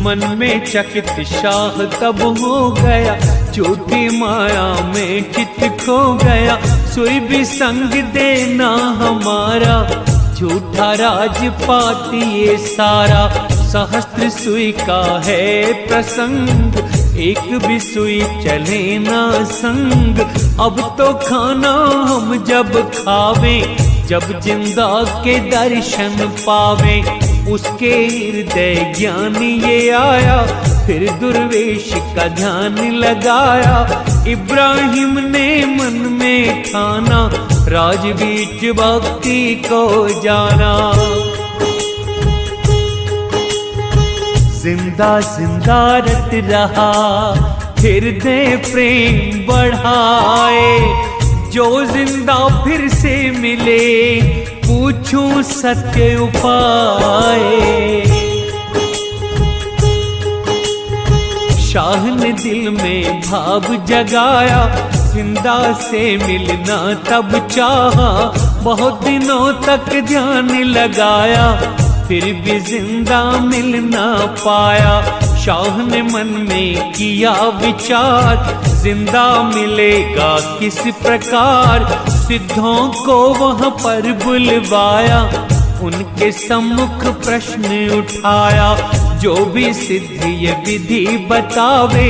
मन में चकित शाह तब हो गया, झूठी माया में चित खो गया। सुई भी संग देना हमारा, झूठा राजपाट ये सारा। सहस्त्र सुई का है प्रसंग, एक भी सुई चले ना संग। अब तो खाना हम जब खावे, जब जिंदा के दर्शन पावे। उसके हृदय ज्ञान ये आया, फिर दुर्वेश का ध्यान लगाया। इब्राहिम ने मन में ठाना, राजबीच भक्ति को जाना। जिंदा जिंदा रट रहा, हृदय प्रेम बढ़ाए। जो जिंदा फिर से मिले, पूछूं सत्य उपाय। शाह ने दिल में भाव जगाया, जिंदा से मिलना तब चाहा। बहुत दिनों तक ध्यान लगाया, फिर भी जिंदा मिल ना पाया। शाह ने मन में किया विचार, जिंदा मिलेगा किस प्रकार। सिद्धों को वहां पर बुलवाया, उनके सम्मुख प्रश्न उठाया। जो भी सिद्ध ये विधि बतावे,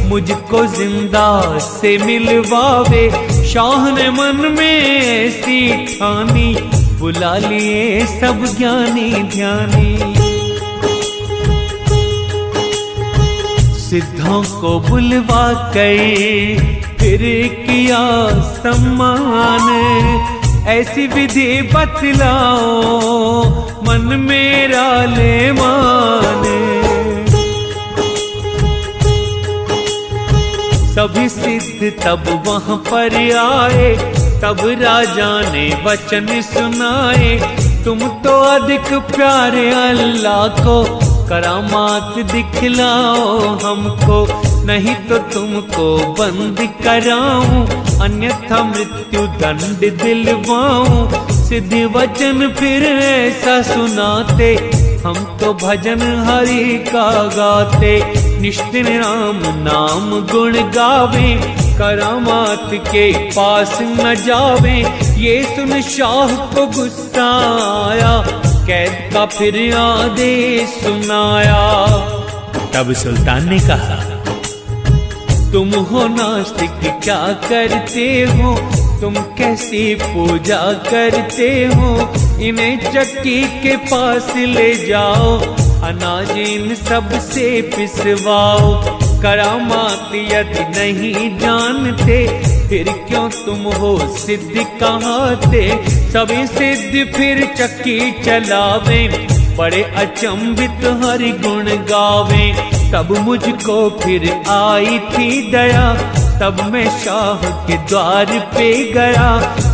मुझको जिंदा से मिलवावे। शाह ने मन में ऐसी ठानी, बुला लिए सब ज्ञानी ध्यानी। सिद्धों को बुलवा कर फिर किया सम्मान। ऐसी विधि बतलाओ, मन मेरा ले मान। सभी सिद्ध तब वहां पर आए, तब राजा ने वचन सुनाए। तुम तो अधिक प्यारे अल्लाह को, करामात दिखलाओ हमको। नहीं तो तुमको बंद कराऊं, अन्यथा मृत्यु दंड दिलवाऊं। सिद्ध वचन फिर ऐसा सुनाते, हम तो भजन हरि का गाते। निष्ठिन राम नाम गुण गावे, करामात के पास न जावे। ये सुन शाह को गुस्सा आया, कैद का फिर आदेश सुनाया। तब सुल्तान ने कहा, तुम हो नास्तिक क्या करते हो, तुम कैसी पूजा करते हो। इन्हें चक्की के पास ले जाओ, अनाज इन सब से पिसवाओ। करामात यदि नहीं जानते, फिर क्यों तुम हो सिद्ध कहाते। सभी सिद्ध फिर चक्की चलावे, बड़े अचंभित हरि गुण गावे। तब मुझको फिर आई थी दया, तब मैं शाह के द्वार पे गया।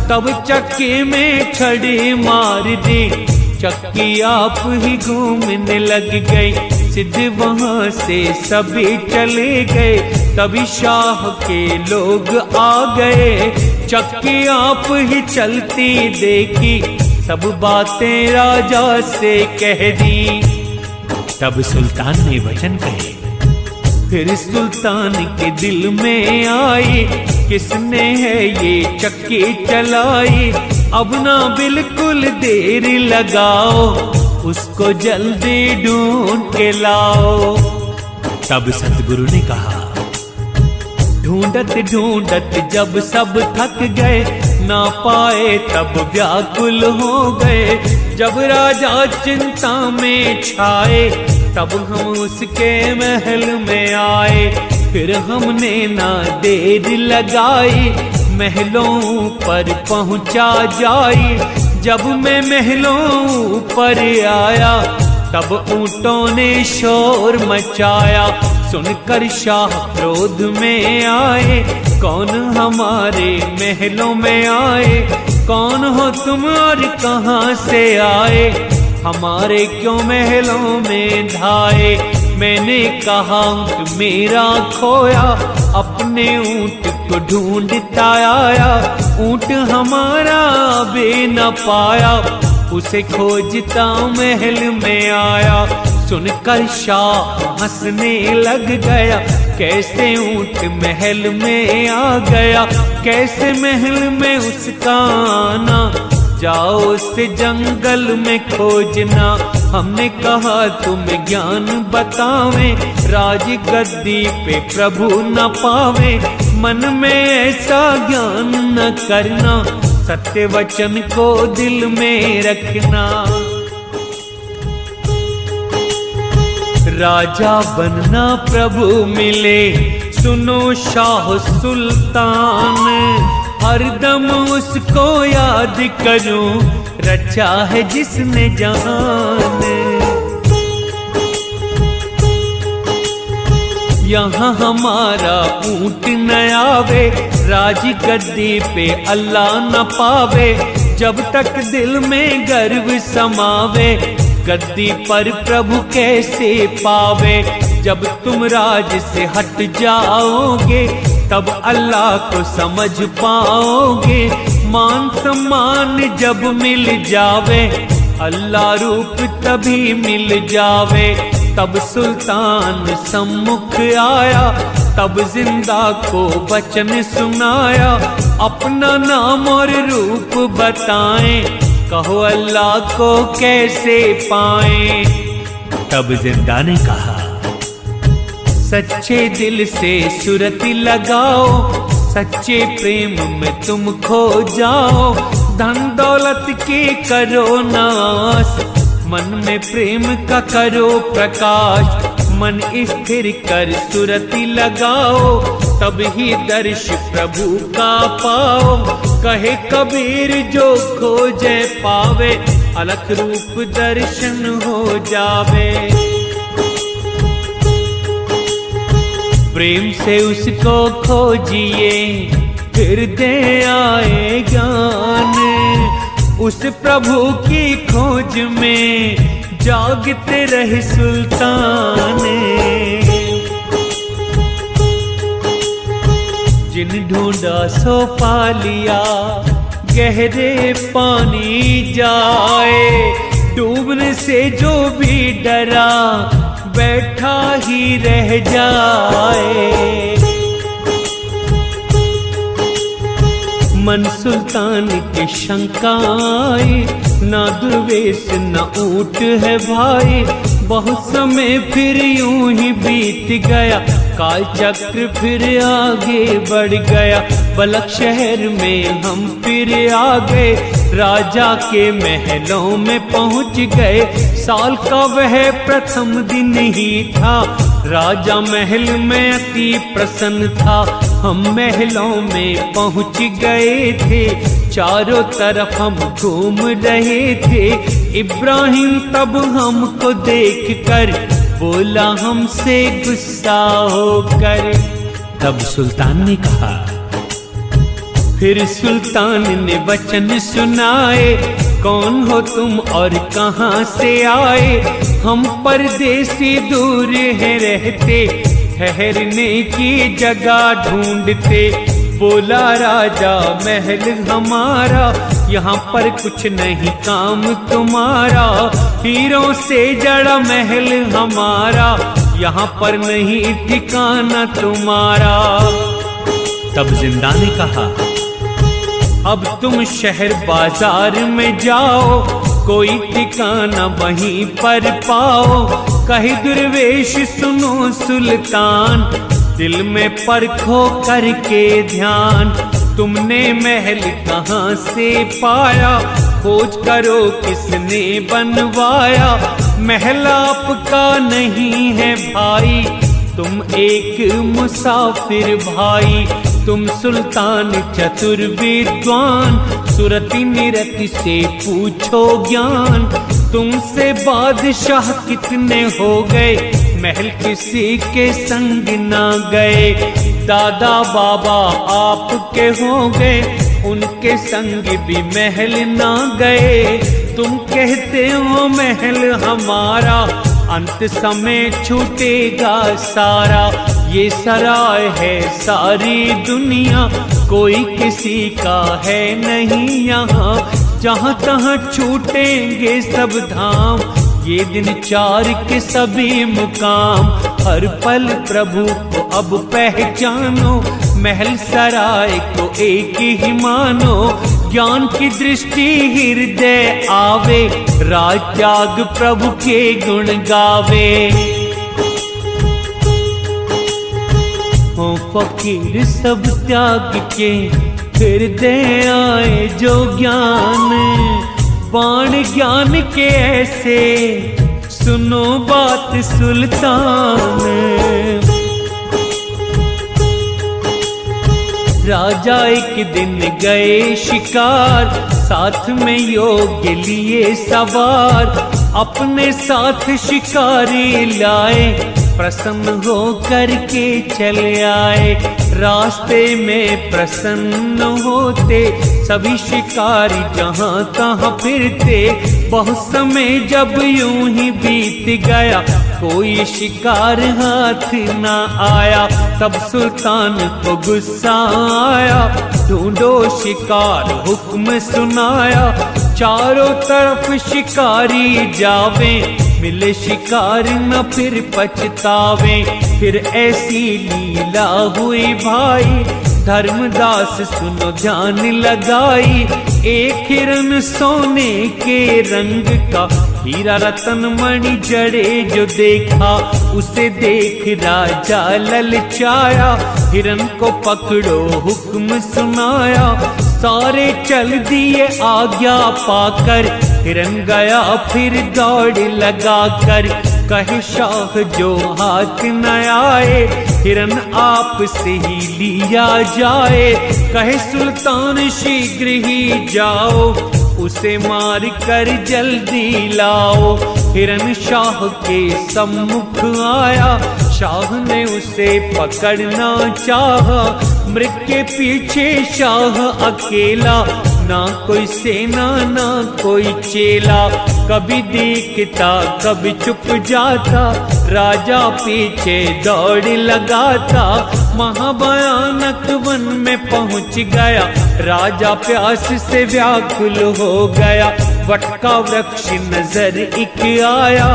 तब चक्की में छड़ी मार दी, चक्की आप ही घूमने लग गई। सिद्ध वहां से सभी चले गए, तभी शाह के लोग आ गए। चक्की आप ही चलती देखी, सब बातें राजा से कह दी। तब सुल्तान ने वचन कहे, फिर सुल्तान के दिल में आई, किसने है ये चक्की चलाई। अब ना बिल्कुल देर लगाओ, उसको जल्दी ढूंढ के लाओ। तब सतगुरु ने कहा, ढूंढत ढूंढत जब सब थक गए, ना पाए तब व्याकुल हो गए। जब राजा चिंता में छाए, तब हम उसके महल में आए। फिर हमने ना देर लगाई, महलों पर पहुंचा जाई। जब मैं महलों पर आया, तब ऊंटों ने शोर मचाया। सुनकर शाह क्रोध में आए, कौन हमारे महलों में आए। कौन हो तुम और कहां से आए, हमारे क्यों महलों में धाए। मैंने कहा ऊंट मेरा खोया, अपने ऊंट को ढूंढता आया। ऊंट हमारा बे न पाया, उसे खोजता महल में आया। सुनकर शाह हंसने लग गया, कैसे ऊंट महल में आ गया, कैसे महल में उसका आना, जाओ उसे जंगल में खोजना। हमने कहा तुम्हें ज्ञान बतावें, राज गद्दी पे प्रभु न पावे, मन में ऐसा ज्ञान न करना, सत्य वचन को दिल में रखना। राजा बनना प्रभु मिले, सुनो शाह सुल्तान, हरदम उसको याद करूं, रचा है जिसने जहान। यहाँ हमारा ऊंट न आवे, राज गद्दी पे अल्लाह न पावे, जब तक दिल में गर्व समावे, गद्दी पर प्रभु कैसे पावे। जब तुम राज से हट जाओगे, तब अल्लाह को समझ पाओगे, मान सम्मान जब मिल जावे, अल्लाह रूप तभी मिल जावे। तब सुल्तान सम्मुख आया, तब जिंदा को वचन सुनाया, अपना नाम और रूप बताएं, कहो अल्लाह को कैसे पाएं। तब जिंदा ने कहा, सच्चे दिल से सुरती लगाओ, सच्चे प्रेम में तुम खो जाओ, धन दौलत के करो नाश, मन में प्रेम का करो प्रकाश, मन स्थिर कर सुरती लगाओ, तब ही दर्श प्रभु का पाओ। कहे कबीर जो खोजे पावे, अलख रूप दर्शन हो जावे। प्रेम से उसको खोजिए, फिर दे आए ज्ञान, उस प्रभु की खोज में जागते रहे सुल्तान। जिन ढूंढा सो पा लिया, गहरे पानी जाए, डूबने से जो भी डरा, बैठा ही रह जाए। मन सुल्तान के शंकाए, ना दुर्वेश ना ऊंट है भाई, बहुत समय फिर यूं ही बीत गया, काल चक्र फिर आगे बढ़ गया। बलख शहर में हम फिर आ गए, राजा के महलों में पहुंच गए, साल का वह प्रथम दिन ही था, राजा महल में अति प्रसन्न था। हम महलों में पहुंच गए थे, चारों तरफ हम घूम रहे थे, इब्राहिम तब हमको देखकर बोला हमसे गुस्सा होकर। तब सुल्तान ने कहा, फिर सुल्तान ने वचन सुनाए, कौन हो तुम और कहां से आए, हम परदेसी दूर हैं रहते, ठहरने की जगह ढूंढते। बोला राजा महल हमारा, यहाँ पर कुछ नहीं काम तुम्हारा, हीरों से जड़ा महल हमारा, यहाँ पर नहीं ठिकाना तुम्हारा। तब जिंदा ने कहा, अब तुम शहर बाजार में जाओ, कोई ठिकाना वहीं पर पाओ। कही दुर्वेश सुनो सुल्तान, दिल में परखो करके ध्यान, तुमने महल कहाँ से पाया, खोज करो किसने बनवाया। महल आपका नहीं है भाई, तुम एक मुसाफिर भाई, तुम सुल्तान चतुर विद्वान, सुरति निरति से पूछो ज्ञान। तुमसे बादशाह कितने हो गए, महल किसी के संग ना गए। दादा बाबा आपके हो गए, उनके संग भी महल ना गए। तुम कहते हो महल हमारा, अंत समय छूटेगा सारा। ये सराय है सारी दुनिया, कोई किसी का है नहीं यहाँ। जहाँ तहाँ छूटेंगे सब धाम, ये दिन 4 के सभी मुकाम, हर पल प्रभु को अब पहचानो, महल सराय को एक ही मानो, ज्ञान की दृष्टि हृदय आवे, राज त्याग प्रभु के गुण गावे। हो फकीर सब त्याग के फिर दे आए जो ज्ञान, बाण ज्ञान के ऐसे सुनो बात सुल्तान। राजा एक दिन गए शिकार, साथ में योग्य लिए सवार, अपने साथ शिकारी लाए, प्रसन्न हो करके चले आए। रास्ते में प्रसन्न होते सभी शिकारी जहाँ तहाँ फिरते, बहुत समय जब यूं ही बीत गया, कोई शिकार हाथ ना आया, तब सुल्तान को गुस्सा आया, ढूंढो शिकार हुक्म सुनाया, चारों तरफ शिकारी जावे, मिले शिकार न फिर पछतावे। फिर ऐसी लीला हुई भाई, धर्मदास सुनो ध्यान लगाई, एक हिरन सोने के रंग का, हीरा रतन मणि जड़े जो देखा, उसे देख राजा ललचाया, हिरन को पकड़ो हुक्म सुनाया, सारे चल दिए आज्ञा पाकर, हिरन गया फिर दौड़ लगाकर, कहे शाह जो हाथ न आए, हिरन आप से ही लिया जाए, कहे सुल्तान शीघ्र ही जाओ, उसे मार कर जल्दी लाओ। हिरन शाह के सम्मुख आया, शाह ने उसे पकड़ना चाहा, मृग के पीछे शाह अकेला, ना कोई सेना ना कोई चेला, कभी देखता कभी चुप जाता, राजा पीछे दौड़ लगाता, महाभयानक वन में पहुंच गया, राजा प्यास से व्याकुल हो गया, वटका वृक्ष नजर एक आया,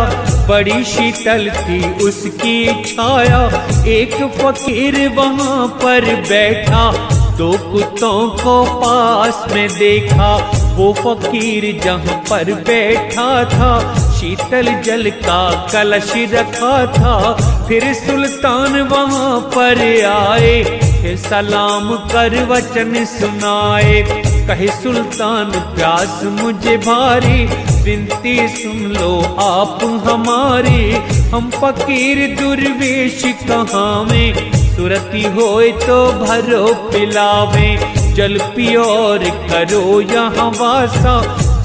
बड़ी शीतल थी उसकी छाया, एक फकीर वहां पर बैठा, 2 कुत्तों को पास में देखा, वो फकीर जहाँ पर बैठा था, शीतल जल का कलश रखा था। फिर सुल्तान वहां पर आए, फिर सलाम कर वचन सुनाए, कहे सुल्तान प्यास मुझे भारी, विनती सुन लो आप हमारी, हम फकीर दुर्वेश कहाँ में, सुरती होए तो भरो पिलावे, जल पियो और करो यहाँ वासा,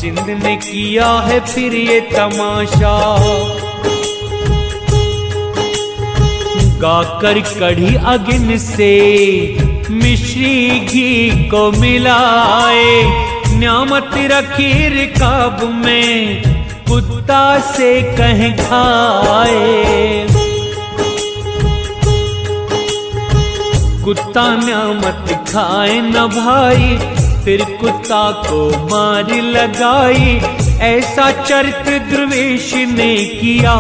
जिंद ने किया है फिर ये तमाशा। गाकर कढ़ी अग्नि से मिश्री घी को मिलाए, न्यामत रखी रिकाब में कुत्ता से कहीं खाए, कुत्ता न्यामत खाए न भाई, फिर कुत्ता को मार लगाई, ऐसा चरित्र दुर्वेश ने किया,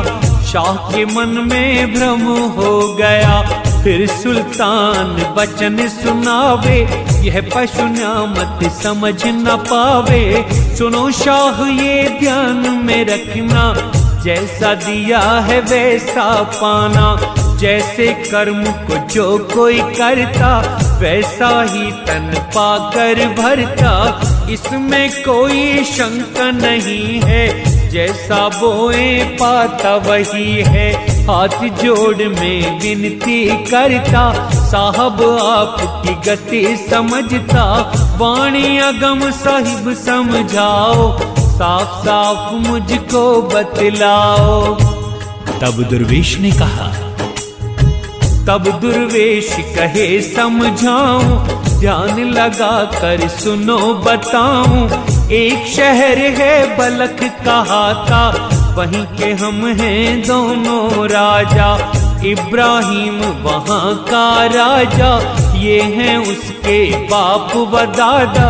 शाह के मन में भ्रम हो गया, फिर सुल्तान वचन सुनावे, यह पशु न्यामत समझ न पावे, सुनो शाह ये ध्यान में रखना, जैसा दिया है वैसा पाना, जैसे कर्म को जो कोई करता, वैसा ही तन पाकर भरता, इसमें कोई शंका नहीं है, जैसा बोए पाता वही है, हाथ जोड़ में विनती करता, साहब आपकी गति समझता, वाणी अगम साहिब समझाओ, साफ साफ मुझको बतलाओ। तब दुर्वेश ने कहा, तब दुर्वेश कहे समझाऊं, ध्यान लगा कर सुनो बताऊं, एक शहर है बलख कहाता, वहीं के हम हैं दोनों राजा, इब्राहिम वहाँ का राजा, ये हैं उसके बाप व दादा।